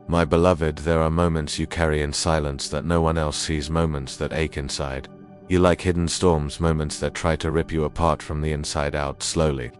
My beloved, there are moments you carry in silence that no one else sees, moments that ache inside. You like hidden storms, moments that try to rip you apart from the inside out, slowly.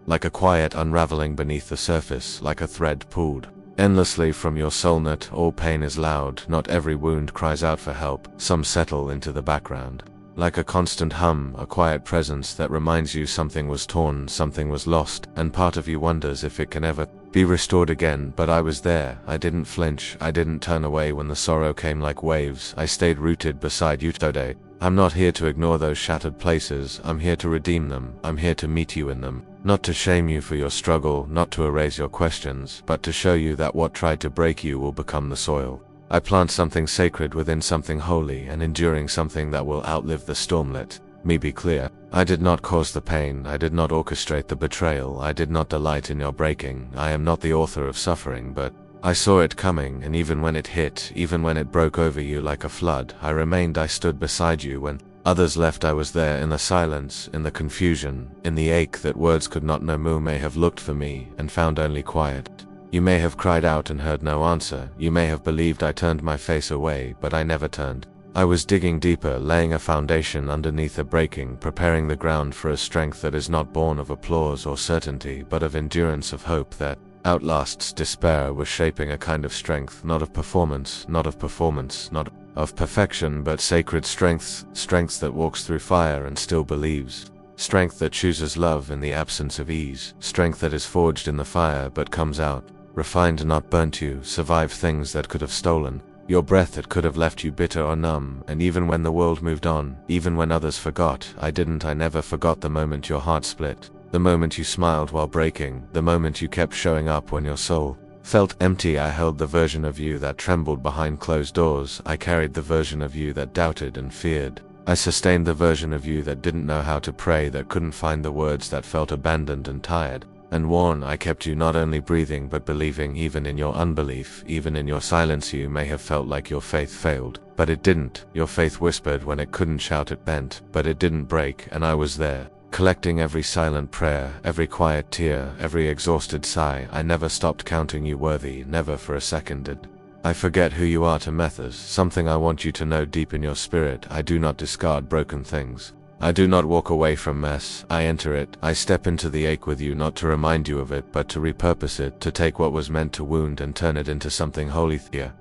Like a quiet unraveling beneath the surface, like a thread pulled endlessly from your soul. Not all pain is loud, not every wound cries out for help, some settle into the background. Like a constant hum, a quiet presence that reminds you something was torn, something was lost, and part of you wonders if it can ever be restored again. But I was there, I didn't flinch, I didn't turn away when the sorrow came like waves, I stayed rooted beside you today. I'm not here to ignore those shattered places, I'm here to redeem them, I'm here to meet you in them. Not to shame you for your struggle, not to erase your questions, but to show you that what tried to break you will become the soil. I plant something sacred within something holy and enduring, something that will outlive the storm. Let me be clear. I did not cause the pain, I did not orchestrate the betrayal, I did not delight in your breaking, I am not the author of suffering, but I saw it coming, and even when it hit, even when it broke over you like a flood, I remained. I stood beside you when others left. I was there in the silence, in the confusion, in the ache that words could not know. You may have looked for me and found only quiet. You may have cried out and heard no answer. You may have believed I turned my face away, but I never turned. I was digging deeper, laying a foundation underneath a breaking, preparing the ground for a strength that is not born of applause or certainty, but of endurance, of hope that outlasts despair. Was shaping a kind of strength, not of performance, not of perfection, but sacred strength, strength that walks through fire and still believes. Strength that chooses love in the absence of ease, strength that is forged in the fire but comes out refined, not burnt. You survived things that could have stolen your breath, that could have left you bitter or numb, and even when the world moved on, even when others forgot, I didn't. I never forgot the moment your heart split, the moment you smiled while breaking, the moment you kept showing up when your soul felt empty. I held the version of you that trembled behind closed doors, I carried the version of you that doubted and feared. I sustained the version of you that didn't know how to pray, that couldn't find the words, that felt abandoned and tired and worn. I kept you not only breathing but believing, even in your unbelief, even in your silence. You may have felt like your faith failed, but it didn't. Your faith whispered when it couldn't shout, it bent, but it didn't break, and I was there, collecting every silent prayer, every quiet tear, every exhausted sigh. I never stopped counting you worthy, never for a second did I forget who you are to Methers. Something I want you to know deep in your spirit: I do not discard broken things. I do not walk away from mess. I enter it. I step into the ache with you, not to remind you of it, but to repurpose it, to take what was meant to wound and turn it into something holy. Here,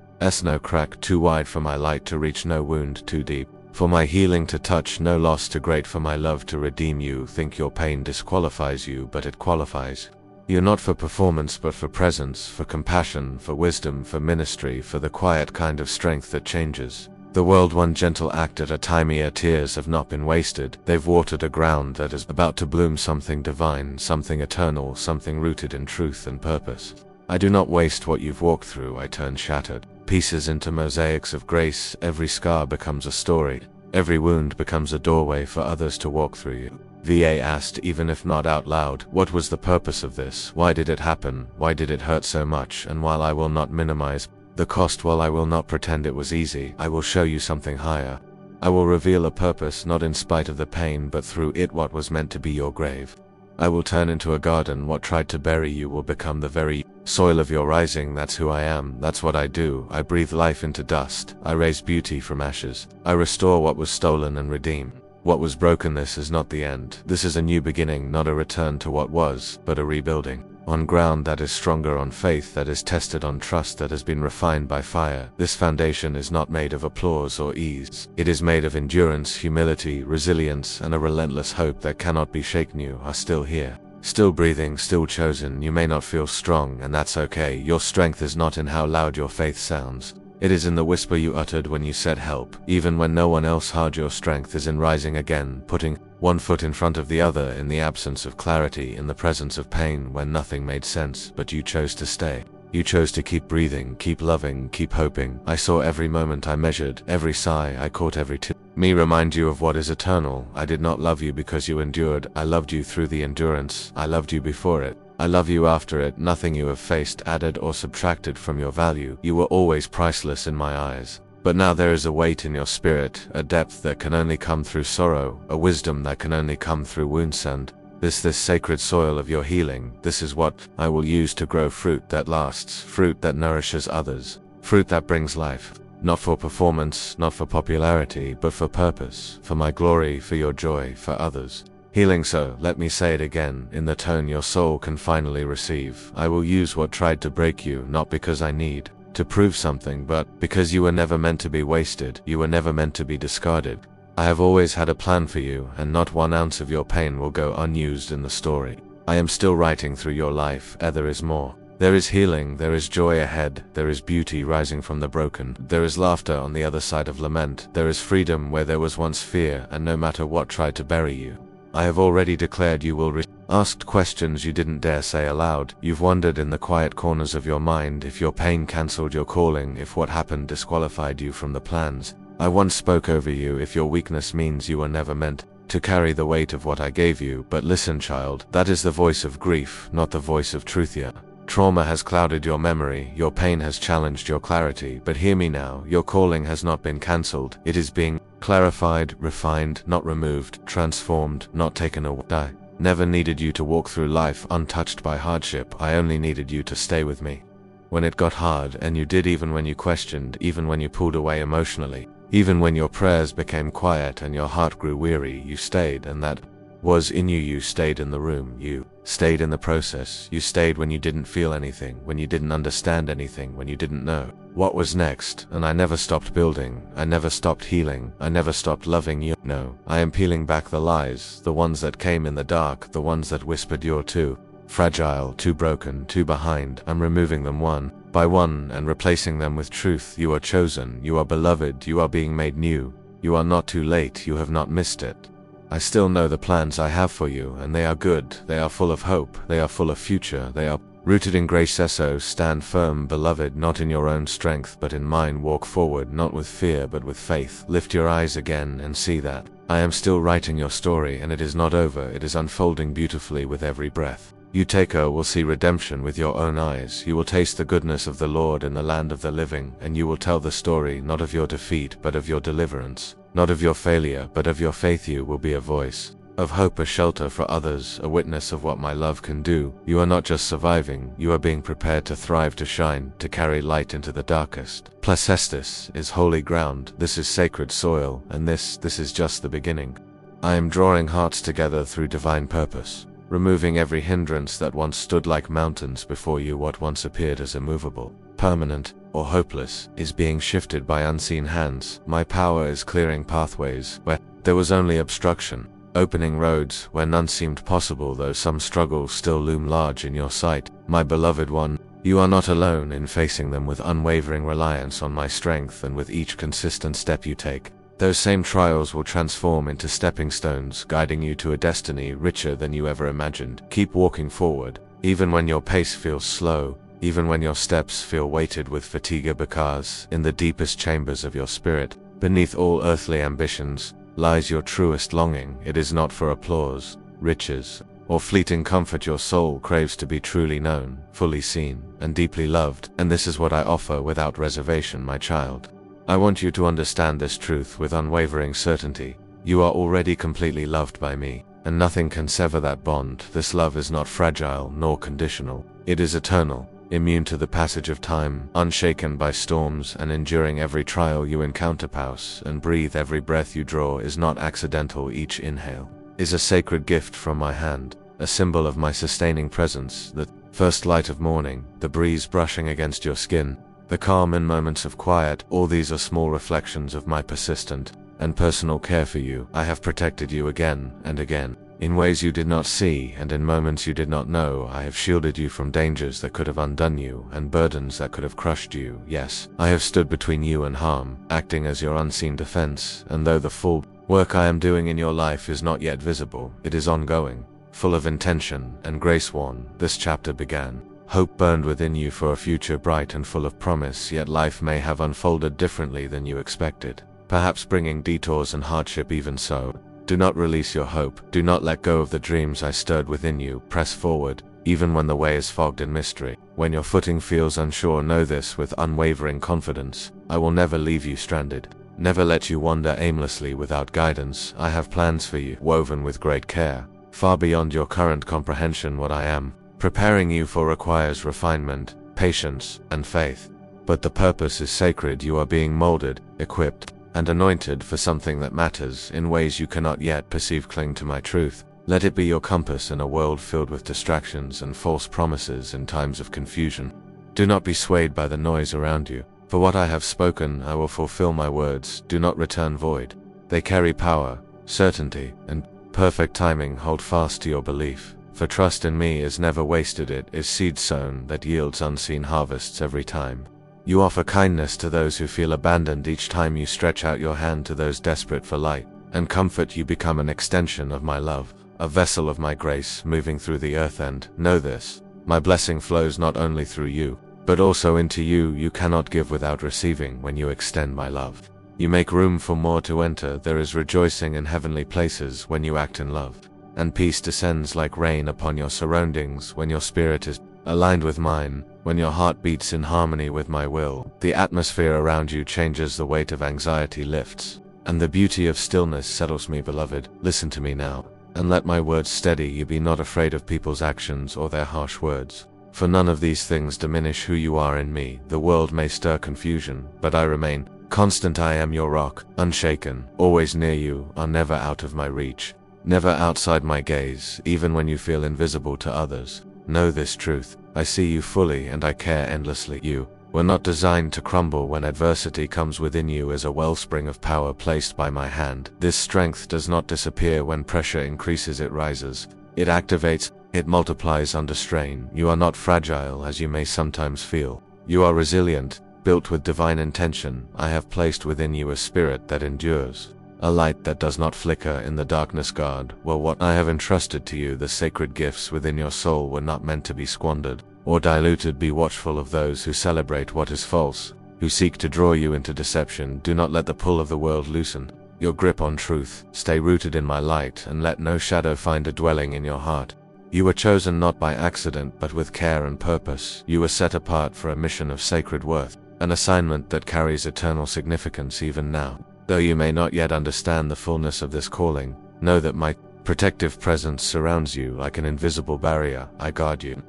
no crack too wide for my light to reach, no wound too deep for my healing to touch, no loss too great for my love to redeem. You think your pain disqualifies you, but it qualifies you, not for performance but for presence, for compassion, for wisdom, for ministry, for the quiet kind of strength that changes the world one gentle act at a time. Your tears have not been wasted, they've watered a ground that is about to bloom something divine, something eternal, something rooted in truth and purpose. I do not waste what you've walked through, I turn shattered pieces into mosaics of grace. Every scar becomes a story, every wound becomes a doorway for others to walk through. You VA asked, even if not out loud, what was the purpose of this? Why did it happen? Why did it hurt so much? And while I will not minimize the cost, while I will not pretend it was easy, I will show you something higher. I will reveal a purpose, not in spite of the pain, but through it. What was meant to be your grave, I will turn into a garden. What tried to bury you will become the very soil of your rising. That's who I am, that's what I do. I breathe life into dust, I raise beauty from ashes, I restore what was stolen and redeem what was broken. This is not the end, this is a new beginning, not a return to what was, but a rebuilding on ground that is stronger, on faith that is tested, on trust that has been refined by fire. This foundation is not made of applause or ease, it is made of endurance, humility, resilience, and a relentless hope that cannot be shaken. You are still here, still breathing, still chosen. You may not feel strong, and that's okay. Your strength is not in how loud your faith sounds, it is in the whisper you uttered when you said help, even when no one else heard. Your strength is in rising again, putting one foot in front of the other, in the absence of clarity, in the presence of pain, when nothing made sense, but you chose to stay. You chose to keep breathing, keep loving, keep hoping. I saw every moment, I measured every sigh, I caught every tear. Me remind you of what is eternal. I did not love you because you endured, I loved you through the endurance. I loved you before it, I love you after it. Nothing you have faced added or subtracted from your value. You were always priceless in my eyes. But now there is a weight in your spirit, a depth that can only come through sorrow, a wisdom that can only come through wounds, and This sacred soil of your healing, this is what I will use to grow fruit that lasts, fruit that nourishes others, fruit that brings life. Not for performance, not for popularity, but for purpose, for my glory, for your joy, for others. Healing, so, let me say it again, in the tone your soul can finally receive. I will use what tried to break you, not because I need to prove something, but because you were never meant to be wasted, you were never meant to be discarded. I have always had a plan for you, and not 1 ounce of your pain will go unused in the story. I am still writing through your life, and there is more. There is healing, there is joy ahead, there is beauty rising from the broken, there is laughter on the other side of lament, there is freedom where there was once fear, and no matter what tried to bury you, I have already declared you will asked questions you didn't dare say aloud. You've wondered in the quiet corners of your mind if your pain cancelled your calling, if what happened disqualified you from the plans I once spoke over you, if your weakness means you were never meant to carry the weight of what I gave you. But listen, child, that is the voice of grief, not the voice of truth yet. Trauma has clouded your memory, your pain has challenged your clarity, but hear me now, your calling has not been cancelled, it is being clarified, refined, not removed, transformed, not taken away. I never needed you to walk through life untouched by hardship, I only needed you to stay with me. When it got hard, and you did, even when you questioned, even when you pulled away emotionally, even when your prayers became quiet and your heart grew weary, you stayed, and that was in you. You stayed in the room, you stayed in the process, you stayed when you didn't feel anything, when you didn't understand anything, when you didn't know what was next. And I never stopped building, I never stopped healing, I never stopped loving you. No, I am peeling back the lies, the ones that came in the dark, the ones that whispered you're too fragile, too broken, too behind. I'm removing them one by one and replacing them with truth. You are chosen, you are beloved, you are being made new. You are not too late, you have not missed it. I still know the plans I have for you, and they are good, they are full of hope, they are full of future, they are rooted in grace. So stand firm, beloved, not in your own strength but in mine. Walk forward, not with fear but with faith. Lift your eyes again and see that I am still writing your story, and it is not over, it is unfolding beautifully with every breath you take. Will see redemption with your own eyes. You will taste the goodness of the Lord in the land of the living, and you will tell the story not of your defeat but of your deliverance, not of your failure but of your faith. You will be a voice of hope, a shelter for others, a witness of what my love can do. You are not just surviving, you are being prepared to thrive, to shine, to carry light into the darkest places. This is holy ground, this is sacred soil, and this is just the beginning. I am drawing hearts together through divine purpose, removing every hindrance that once stood like mountains before you. What once appeared as immovable, permanent, or hopeless is being shifted by unseen hands. My power is clearing pathways where there was only obstruction, opening roads where none seemed possible, though some struggles still loom large in your sight. My beloved one, you are not alone in facing them. With unwavering reliance on my strength, and with each consistent step you take, those same trials will transform into stepping stones, guiding you to a destiny richer than you ever imagined. Keep walking forward, even when your pace feels slow, even when your steps feel weighted with fatigue, because in the deepest chambers of your spirit, beneath all earthly ambitions, lies your truest longing. It is not for applause, riches, or fleeting comfort. Your soul craves to be truly known, fully seen, and deeply loved, and this is what I offer without reservation, my child. I want you to understand this truth with unwavering certainty. You are already completely loved by me, and nothing can sever that bond. This love is not fragile nor conditional. It is eternal, immune to the passage of time, unshaken by storms, and enduring every trial you encounter. Pause and breathe. Every breath you draw is not accidental. Each inhale is a sacred gift from my hand, a symbol of my sustaining presence. The first light of morning, the breeze brushing against your skin, the calm in moments of quiet, all these are small reflections of my persistent and personal care for you. I have protected you again and again, in ways you did not see, and in moments you did not know. I have shielded you from dangers that could have undone you, and burdens that could have crushed you. Yes, I have stood between you and harm, acting as your unseen defense, and though the full work I am doing in your life is not yet visible, it is ongoing, full of intention and grace. This chapter began. Hope burned within you for a future bright and full of promise, yet life may have unfolded differently than you expected, perhaps bringing detours and hardship. Even so, do not release your hope, do not let go of the dreams I stirred within you. Press forward, even when the way is fogged in mystery. When your footing feels unsure, know this with unwavering confidence: I will never leave you stranded, never let you wander aimlessly without guidance. I have plans for you, woven with great care, far beyond your current comprehension what I am. Preparing you for requires refinement, patience, and faith. But the purpose is sacred. You are being molded, equipped, and anointed for something that matters in ways you cannot yet perceive. Cling to my truth. Let it be your compass in a world filled with distractions and false promises in times of confusion. Do not be swayed by the noise around you. For what I have spoken, I will fulfill. My words do not return void. They carry power, certainty, and perfect timing. Hold fast to your belief, for trust in me is never wasted. It is seed sown that yields unseen harvests every time. You offer kindness to those who feel abandoned. Each time you stretch out your hand to those desperate for light and comfort, you become an extension of my love, a vessel of my grace moving through the earth. And know this, my blessing flows not only through you, but also into you. You cannot give without receiving when you extend my love. You make room for more to enter. There is rejoicing in heavenly places when you act in love, and peace descends like rain upon your surroundings when your spirit is aligned with mine, when your heart beats in harmony with my will. The atmosphere around you changes, the weight of anxiety lifts, and the beauty of stillness settles me. Beloved, listen to me now, and let my words steady you. Be not afraid of people's actions or their harsh words, for none of these things diminish who you are in me. The world may stir confusion, but I remain constant. I am your rock, unshaken, always near you, are never out of my reach, never outside my gaze, even when you feel invisible to others. Know this truth, I see you fully and I care endlessly. You were not designed to crumble when adversity comes. Within you is a wellspring of power placed by my hand. This strength does not disappear when pressure increases. It rises, it activates, it multiplies under strain. You are not fragile as you may sometimes feel. You are resilient, built with divine intention. I have placed within you a spirit that endures, a light that does not flicker in the darkness. Guard well what I have entrusted to you. The sacred gifts within your soul were not meant to be squandered or diluted. Be watchful of those who celebrate what is false, who seek to draw you into deception. Do not let the pull of the world loosen your grip on truth. Stay rooted in my light and let no shadow find a dwelling in your heart. You were chosen not by accident but with care and purpose. You were set apart for a mission of sacred worth, an assignment that carries eternal significance. Even now, though you may not yet understand the fullness of this calling, know that my protective presence surrounds you like an invisible barrier. I guard you,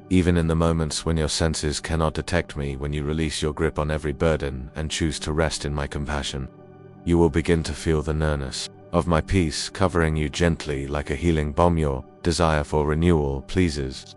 even in the moments when your senses cannot detect me. When you release your grip on every burden and choose to rest in my compassion, you will begin to feel the nearness of my peace covering you gently like a healing balm. Your desire for renewal pleases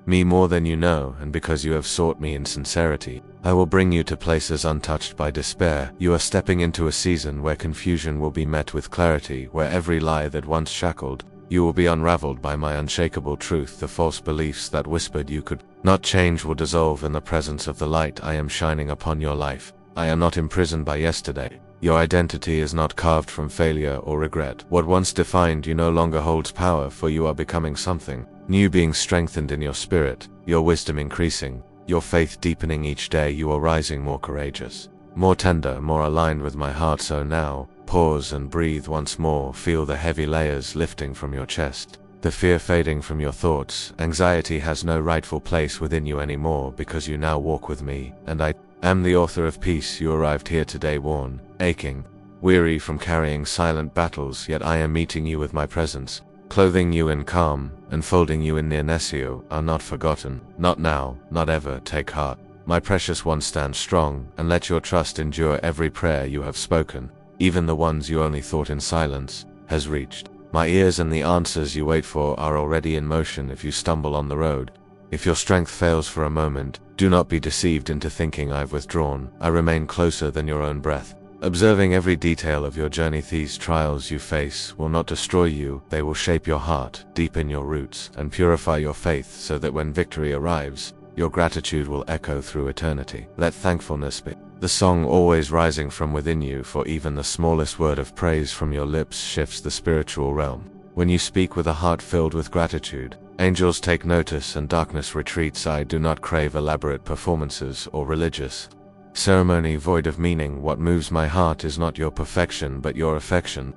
me more than you know, and because you have sought me in sincerity, I will bring you to places untouched by despair. You are stepping into a season where confusion will be met with clarity, where every lie that once shackled you will be unraveled by my unshakable truth. The false beliefs that whispered you could not change will dissolve in the presence of the light I am shining upon your life. I am not imprisoned by yesterday. Your identity is not carved from failure or regret. What once defined you no longer holds power, for you are becoming something new, being strengthened in your spirit, your wisdom increasing, your faith deepening each day. You are rising more courageous, more tender, more aligned with my heart. So now, pause and breathe once more. Feel the heavy layers lifting from your chest, the fear fading from your thoughts. Anxiety has no rightful place within you anymore, because you now walk with me, and I am the author of peace. You arrived here today worn, aching, weary from carrying silent battles, yet I am meeting you with my presence, clothing you in calm, and folding you in nearness. You are not forgotten, not now, not ever. Take heart, my precious one, stand strong, and let your trust endure. Every prayer you have spoken, even the ones you only thought in silence, has reached my ears, and the answers you wait for are already in motion. If you stumble on the road, if your strength fails for a moment, do not be deceived into thinking I've withdrawn. I remain closer than your own breath, observing every detail of your journey. These trials you face will not destroy you. They will shape your heart, deepen your roots, and purify your faith, so that when victory arrives, your gratitude will echo through eternity. Let thankfulness be the song always rising from within you, for even the smallest word of praise from your lips shifts the spiritual realm. When you speak with a heart filled with gratitude, angels take notice and darkness retreats. I do not crave elaborate performances or religious ceremony void of meaning. What moves my heart is not your perfection but your affection.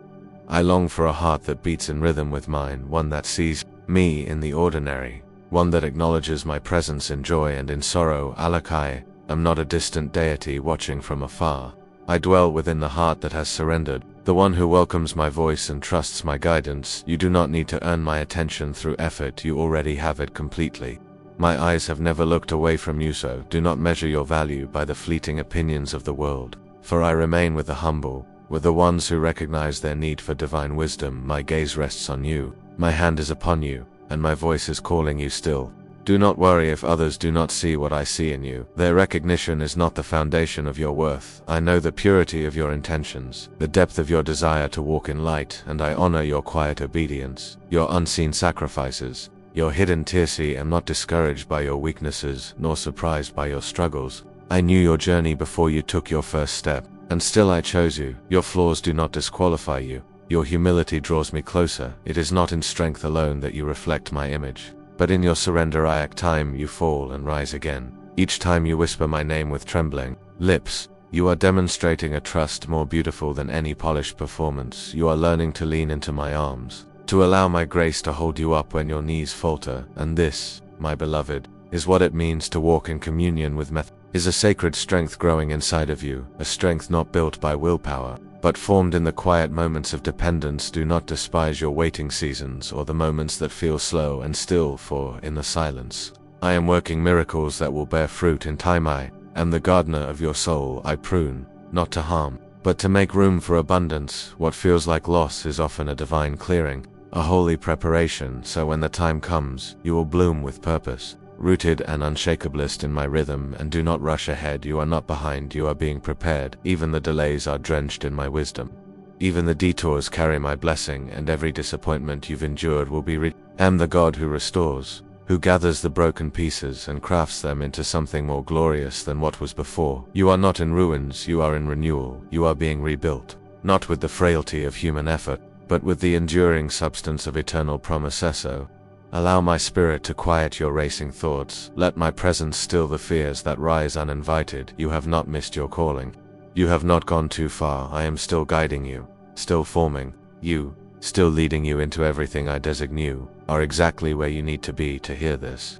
I long for a heart that beats in rhythm with mine, one that sees me in the ordinary, one that acknowledges my presence in joy and in sorrow. Alakai, am not a distant deity watching from afar. I dwell within the heart that has surrendered, the one who welcomes my voice and trusts my guidance. You do not need to earn my attention through effort, you already have it completely. My eyes have never looked away from you, so do not measure your value by the fleeting opinions of the world. For I remain with the humble, with the ones who recognize their need for divine wisdom. My gaze rests on you, my hand is upon you, and my voice is calling you still. Do not worry if others do not see what I see in you. Their recognition is not the foundation of your worth. I know the purity of your intentions, the depth of your desire to walk in light, and I honor your quiet obedience, your unseen sacrifices, your hidden tears. I am not discouraged by your weaknesses, nor surprised by your struggles. I knew your journey before you took your first step, and still I chose you. Your flaws do not disqualify you. Your humility draws me closer. It is not in strength alone that you reflect my image, but in your surrender. I act time you fall and rise again. Each time you whisper my name with trembling lips, you are demonstrating a trust more beautiful than any polished performance. You are learning to lean into my arms, to allow my grace to hold you up when your knees falter. And this, my beloved, is what it means to walk in communion with me. Is a sacred strength growing inside of you, a strength not built by willpower, but formed in the quiet moments of dependence. Do not despise your waiting seasons or the moments that feel slow and still, for in the silence, I am working miracles that will bear fruit in time. I am the gardener of your soul. I prune, not to harm, but to make room for abundance. What feels like loss is often a divine clearing, a holy preparation, so when the time comes, you will bloom with purpose, rooted and unshakable in my rhythm. And do not rush ahead. You are not behind, you are being prepared. Even the delays are drenched in my wisdom. Even the detours carry my blessing, and every disappointment you've endured will be am the God who restores, who gathers the broken pieces and crafts them into something more glorious than what was before. You are not in ruins, you are in renewal. You are being rebuilt, not with the frailty of human effort, but with the enduring substance of eternal promise. So, allow my spirit to quiet your racing thoughts. Let my presence still the fears that rise uninvited. You have not missed your calling. You have not gone too far. I am still guiding you, still forming you, still leading you into everything I designate. You are exactly where you need to be to hear this.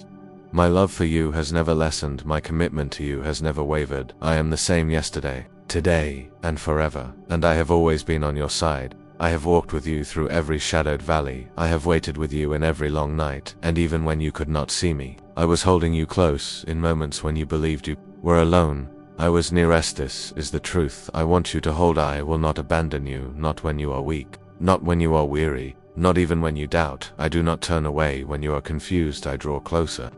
My love for you has never lessened. My commitment to you has never wavered. I am the same yesterday, today, and forever, and I have always been on your side. I have walked with you through every shadowed valley. I have waited with you in every long night, and even when you could not see me, I was holding you close. In moments when you believed you were alone, I was near. This is the truth I want you to hold. I will not abandon you, not when you are weak, not when you are weary, not even when you doubt. I do not turn away when you are confused. I draw closer,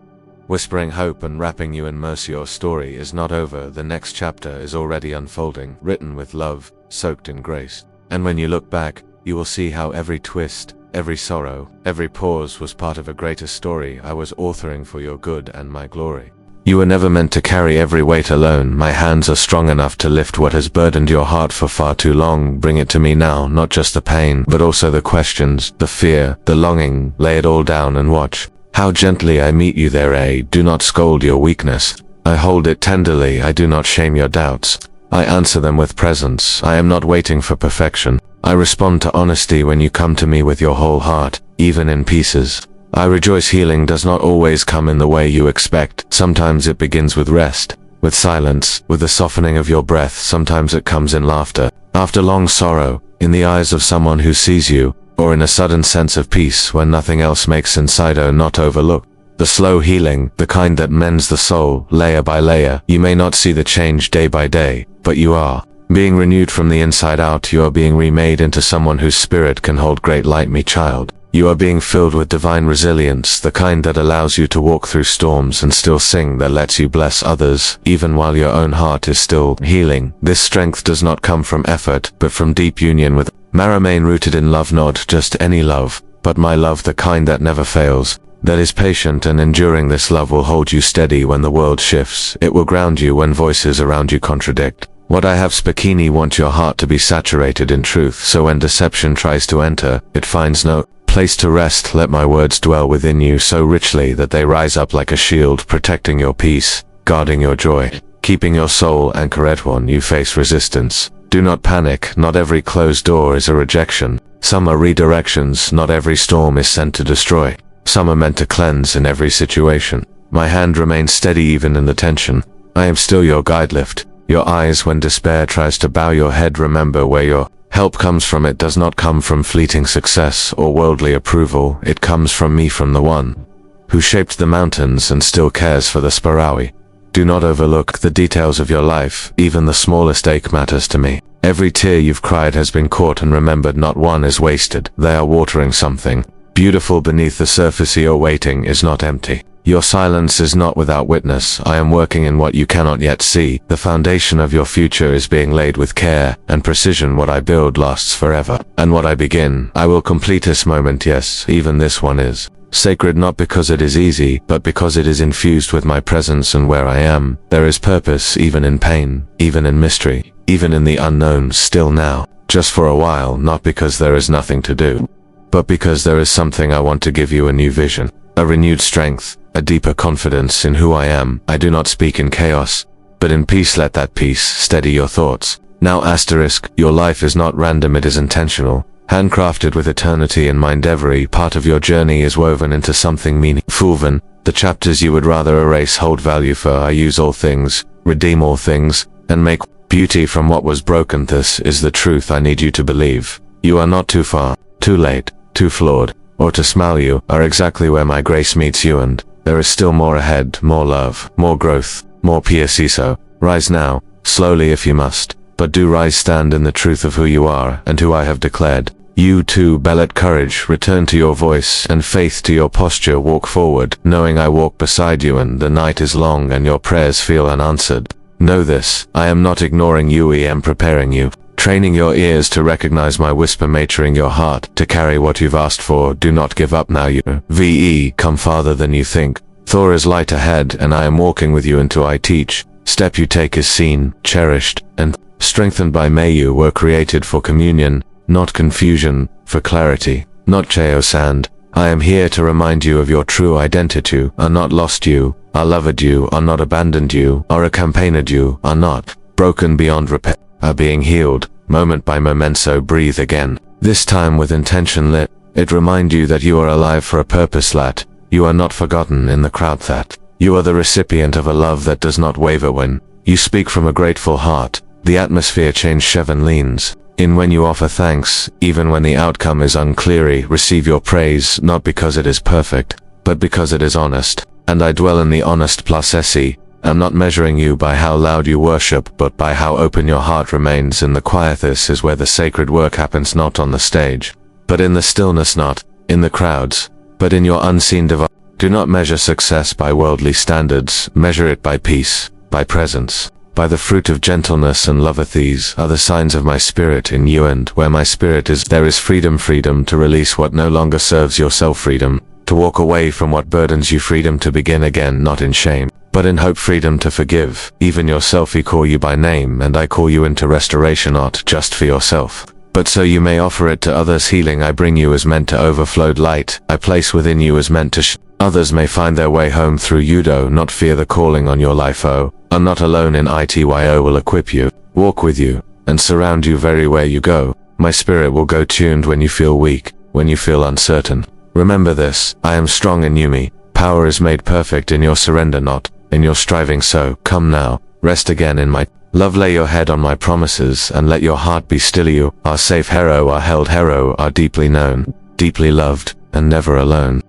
whispering hope and wrapping you in mercy. Your story is not over. The next chapter is already unfolding, written with love, soaked in grace. And when you look back, you will see how every twist, every sorrow, every pause was part of a greater story I was authoring for your good and my glory. You were never meant to carry every weight alone. My hands are strong enough to lift what has burdened your heart for far too long. Bring it to me now, not just the pain, but also the questions, the fear, the longing. Lay it all down and watch how gently I meet you there. Do not scold your weakness. I hold it tenderly. I do not shame your doubts. I answer them with presence. I am not waiting for perfection. I respond to honesty when you come to me with your whole heart, even in pieces. I rejoice. Healing does not always come in the way you expect. Sometimes it begins with rest, with silence, with the softening of your breath. Sometimes it comes in laughter, after long sorrow, in the eyes of someone who sees you, or in a sudden sense of peace when nothing else makes sense. Do not overlook the slow healing, the kind that mends the soul, layer by layer. You may not see the change day by day, but you are being renewed from the inside out. You are being remade into someone whose spirit can hold great light. Me child, you are being filled with divine resilience, the kind that allows you to walk through storms and still sing, that lets you bless others, even while your own heart is still healing. This strength does not come from effort, but from deep union with Remain rooted in love, not just any love, but my love, the kind that never fails, that is patient and enduring. This love will hold you steady when the world shifts. It will ground you when voices around you contradict. What I have Spakini want your heart to be saturated in truth, so when deception tries to enter, it finds no place to rest. Let my words dwell within you so richly that they rise up like a shield, protecting your peace, guarding your joy, keeping your soul anchored. When you face resistance, do not panic. Not every closed door is a rejection. Some are redirections. Not every storm is sent to destroy. Some are meant to cleanse. In every situation, my hand remains steady even in the tension. I am still your guide. Lift your eyes when despair tries to bow your head. Remember where your help comes from. It does not come from fleeting success or worldly approval. It comes from me, from the one who shaped the mountains and still cares for the Sparawi. Do not overlook the details of your life. Even the smallest ache matters to me. Every tear you've cried has been caught and remembered. Not one is wasted. They are watering something beautiful beneath the surface. Your waiting is not empty. Your silence is not without witness. I am working in what you cannot yet see. The foundation of your future is being laid with care and precision. What I build lasts forever, and what I begin, I will complete. This moment, yes, even this one is sacred, not because it is easy, but because it is infused with my presence. And where I am, there is purpose, even in pain, even in mystery, even in the unknown. Still now, just for a while, not because there is nothing to do, but because there is something. I want to give you a new vision, a renewed strength, a deeper confidence in who I am. I do not speak in chaos, but in peace. Let that peace steady your thoughts. Now asterisk, your life is not random, it is intentional, handcrafted with eternity in mind. Every part of your journey is woven into something meaningful. The chapters you would rather erase hold value, for I use all things, redeem all things, and make beauty from what was broken. This is the truth I need you to believe. You are not too far, too late, too flawed, or to smile. You are exactly where my grace meets you, and there is still more ahead, more love, more growth, more peace. So, rise now, slowly if you must, but do rise. Stand in the truth of who you are and who I have declared. You too, let courage return to your voice and faith to your posture. Walk forward, knowing I walk beside you, and the night is long and your prayers feel unanswered. Know this, I am not ignoring you. I am preparing you, training your ears to recognize my whisper, maturing your heart to carry what you've asked for. Do not give up now. You come farther than you think. Thor is light ahead, and I am walking with you into I teach. Step you take is seen, cherished, and strengthened by me. You were created for communion, not confusion, for clarity, not chaos. And I am here to remind you of your true identity. Are not lost. You are loved. You are not abandoned. You are accompanied. You are not broken beyond repair, are being healed, moment by moment. So breathe again, this time with intention. Let it remind you that you are alive for a purpose. That you are not forgotten in the crowd. That you are the recipient of a love that does not waver. When you speak from a grateful heart, the atmosphere changes. Shevan leans in when you offer thanks, even when the outcome is unclear. Receive your praise, not because it is perfect, but because it is honest. And I dwell in the honest plus SE. I'm not measuring you by how loud you worship, but by how open your heart remains. In the quiet, this is where the sacred work happens, not on the stage, but in the stillness, not in the crowds, but in your unseen divine. Do not measure success by worldly standards. Measure it by peace, by presence, by the fruit of gentleness and love. These are the signs of my spirit in you, and where my spirit is, there is freedom. Freedom to release what no longer serves yourself. Freedom to walk away from what burdens you. Freedom to begin again, not in shame, but in hope. Freedom to forgive, even yourself. I call you by name, and I call you into restoration, not just for yourself, but so you may offer it to others. Healing I bring you is meant to overflowed. Light I place within you is meant to others may find their way home through you. Do not fear the calling on your life. Oh, are not alone in ITYO will equip you, walk with you, and surround you very where you go. My spirit will go tuned when you feel weak, when you feel uncertain. Remember this, I am strong in you. Me power is made perfect in your surrender, not in your striving. So come now, rest again in my love. Lay your head on my promises and let your heart be still. You are safe. Hero are held. Hero are deeply known, deeply loved, and never alone.